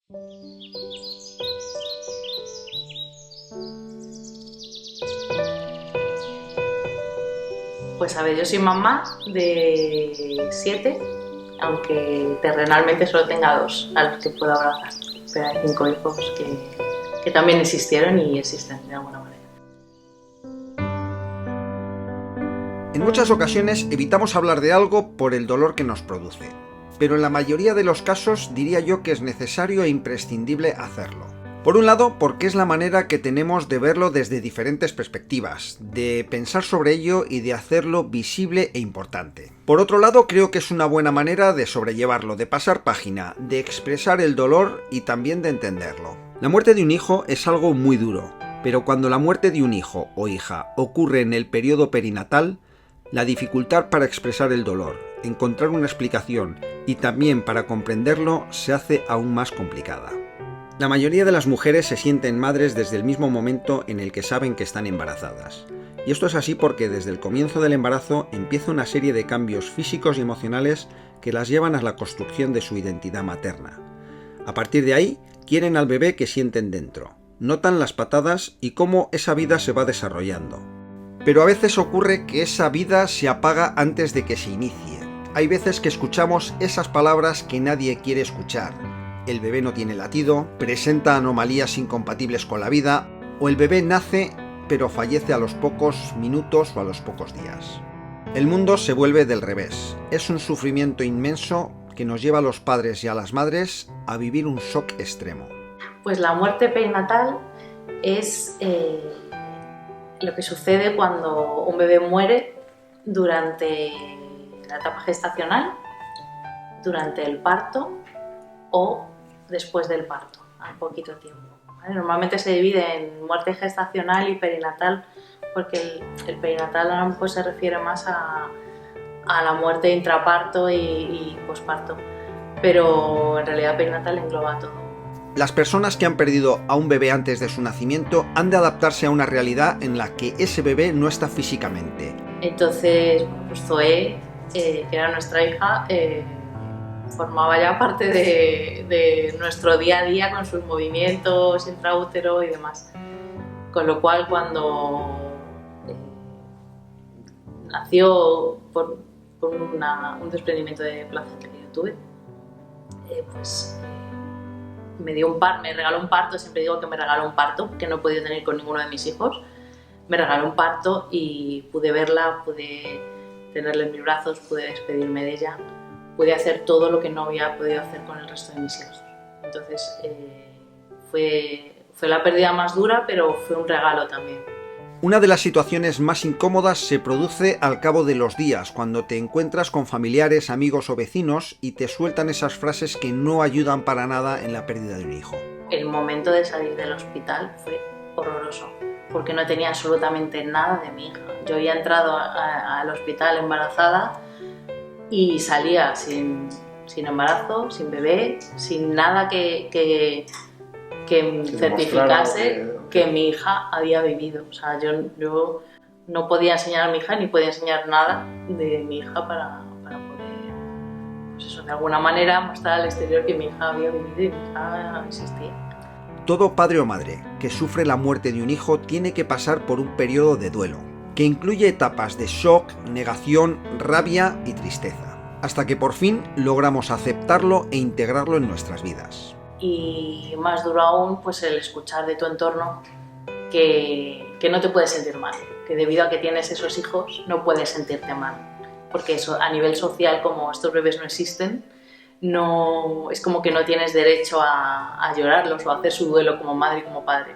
Pues a ver, yo soy mamá de 7, aunque terrenalmente solo tenga 2 a los que puedo abrazar. Pero hay 5 hijos que también existieron y existen de alguna manera. En muchas ocasiones evitamos hablar de algo por el dolor que nos produce, pero en la mayoría de los casos diría yo que es necesario e imprescindible hacerlo. Por un lado, porque es la manera que tenemos de verlo desde diferentes perspectivas, de pensar sobre ello y de hacerlo visible e importante. Por otro lado, creo que es una buena manera de sobrellevarlo, de pasar página, de expresar el dolor y también de entenderlo. La muerte de un hijo es algo muy duro, pero cuando la muerte de un hijo o hija ocurre en el periodo perinatal, la dificultad para expresar el dolor, encontrar una explicación y también para comprenderlo se hace aún más complicada. La mayoría de las mujeres se sienten madres desde el mismo momento en el que saben que están embarazadas. Y esto es así porque desde el comienzo del embarazo empieza una serie de cambios físicos y emocionales que las llevan a la construcción de su identidad materna. A partir de ahí, quieren al bebé que sienten dentro, notan las patadas y cómo esa vida se va desarrollando. Pero a veces ocurre que esa vida se apaga antes de que se inicie. Hay veces que escuchamos esas palabras que nadie quiere escuchar. El bebé no tiene latido, presenta anomalías incompatibles con la vida, o el bebé nace pero fallece a los pocos minutos o a los pocos días. El mundo se vuelve del revés. Es un sufrimiento inmenso que nos lleva a los padres y a las madres a vivir un shock extremo. Pues la muerte perinatal es lo que sucede cuando un bebé muere durante la etapa gestacional, durante el parto o después del parto, al poquito tiempo. ¿Vale? Normalmente se divide en muerte gestacional y perinatal, porque el perinatal a lo mejor se refiere más a la muerte intraparto y posparto, pero en realidad perinatal engloba todo. Las personas que han perdido a un bebé antes de su nacimiento han de adaptarse a una realidad en la que ese bebé no está físicamente. Entonces, pues Zoe, que era nuestra hija, formaba ya parte de nuestro día a día con sus movimientos intraútero y demás. Con lo cual, cuando nació por un desprendimiento de placenta que yo tuve, me regaló un parto. Siempre digo que me regaló un parto, que no he podido tener con ninguno de mis hijos. Me regaló un parto y pude verla, pude tenerla en mis brazos, pude despedirme de ella, pude hacer todo lo que no había podido hacer con el resto de mis hijos. Entonces fue la pérdida más dura, pero fue un regalo también. Una de las situaciones más incómodas se produce al cabo de los días, cuando te encuentras con familiares, amigos o vecinos y te sueltan esas frases que no ayudan para nada en la pérdida de un hijo. El momento de salir del hospital fue horroroso, porque no tenía absolutamente nada de mi hija. Yo había entrado al hospital embarazada y salía sin embarazo, sin bebé, sin nada que certificase que mi hija había vivido. O sea, yo no podía enseñar a mi hija ni podía enseñar nada de mi hija para poder, pues eso, de alguna manera mostrar al exterior que mi hija había vivido y mi hija existía. Todo padre o madre que sufre la muerte de un hijo tiene que pasar por un periodo de duelo, que incluye etapas de shock, negación, rabia y tristeza, hasta que por fin logramos aceptarlo e integrarlo en nuestras vidas. Y más duro aún, pues el escuchar de tu entorno que no te puedes sentir mal, que debido a que tienes esos hijos no puedes sentirte mal, porque eso a nivel social, como estos bebés no existen, no, es como que no tienes derecho a llorarlos o a hacer su duelo como madre y como padre.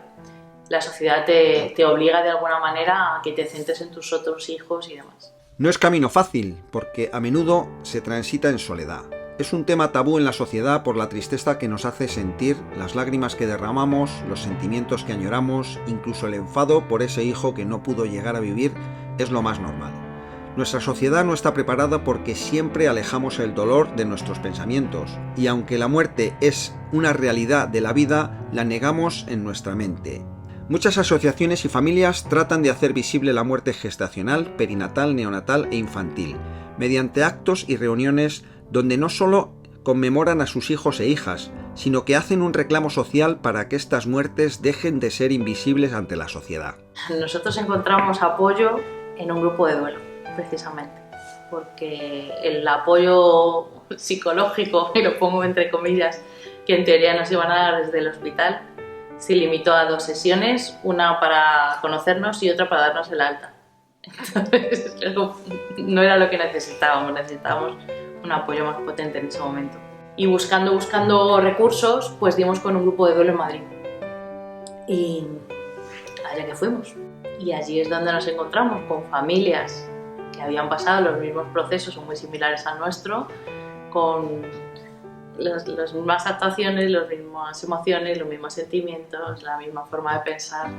La sociedad te obliga de alguna manera a que te centres en tus otros hijos y demás. No es camino fácil, porque a menudo se transita en soledad. Es un tema tabú en la sociedad por la tristeza que nos hace sentir, las lágrimas que derramamos, los sentimientos que añoramos, incluso el enfado por ese hijo que no pudo llegar a vivir, es lo más normal. Nuestra sociedad no está preparada porque siempre alejamos el dolor de nuestros pensamientos, y aunque la muerte es una realidad de la vida, la negamos en nuestra mente. Muchas asociaciones y familias tratan de hacer visible la muerte gestacional, perinatal, neonatal e infantil, mediante actos y reuniones donde no solo conmemoran a sus hijos e hijas, sino que hacen un reclamo social para que estas muertes dejen de ser invisibles ante la sociedad. Nosotros encontramos apoyo en un grupo de duelo, precisamente, porque el apoyo psicológico, y lo pongo entre comillas, que en teoría nos iban a dar desde el hospital, se limitó a 2 sesiones, una para conocernos y otra para darnos el alta. Entonces, no era lo que necesitábamos un apoyo más potente en ese momento. Y buscando recursos, pues dimos con un grupo de duelo en Madrid. Y allá que fuimos. Y allí es donde nos encontramos con familias que habían pasado los mismos procesos o muy similares al nuestro, con las mismas actuaciones, las mismas emociones, los mismos sentimientos, la misma forma de pensar.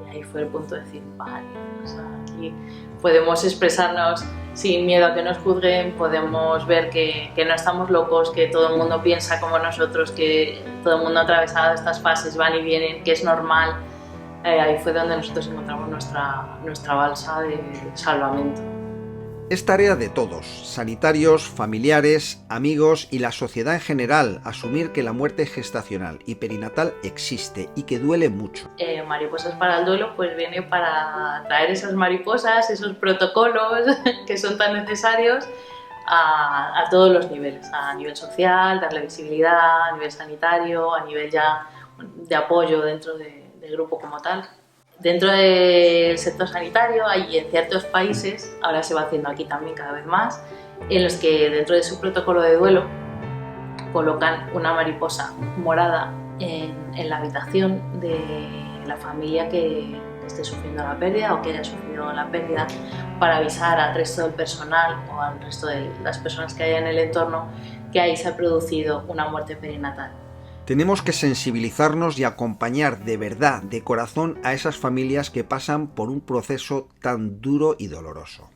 Y ahí fue el punto de decir, vale, o sea, aquí podemos expresarnos sin miedo a que nos juzguen, podemos ver que no estamos locos, que todo el mundo piensa como nosotros, que todo el mundo ha atravesado estas fases, van y vienen, que es normal. Ahí fue donde nosotros encontramos nuestra balsa de salvamento. Es tarea de todos, sanitarios, familiares, amigos y la sociedad en general, asumir que la muerte gestacional y perinatal existe y que duele mucho. Mariposas para el duelo pues viene para traer esas mariposas, esos protocolos que son tan necesarios a todos los niveles, a nivel social, darle visibilidad, a nivel sanitario, a nivel ya de apoyo dentro del grupo como tal. Dentro del sector sanitario hay en ciertos países, ahora se va haciendo aquí también cada vez más, en los que dentro de su protocolo de duelo colocan una mariposa morada en la habitación de la familia que esté sufriendo la pérdida o que haya sufrido la pérdida, para avisar al resto del personal o al resto de las personas que haya en el entorno que ahí se ha producido una muerte perinatal. Tenemos que sensibilizarnos y acompañar de verdad, de corazón, a esas familias que pasan por un proceso tan duro y doloroso.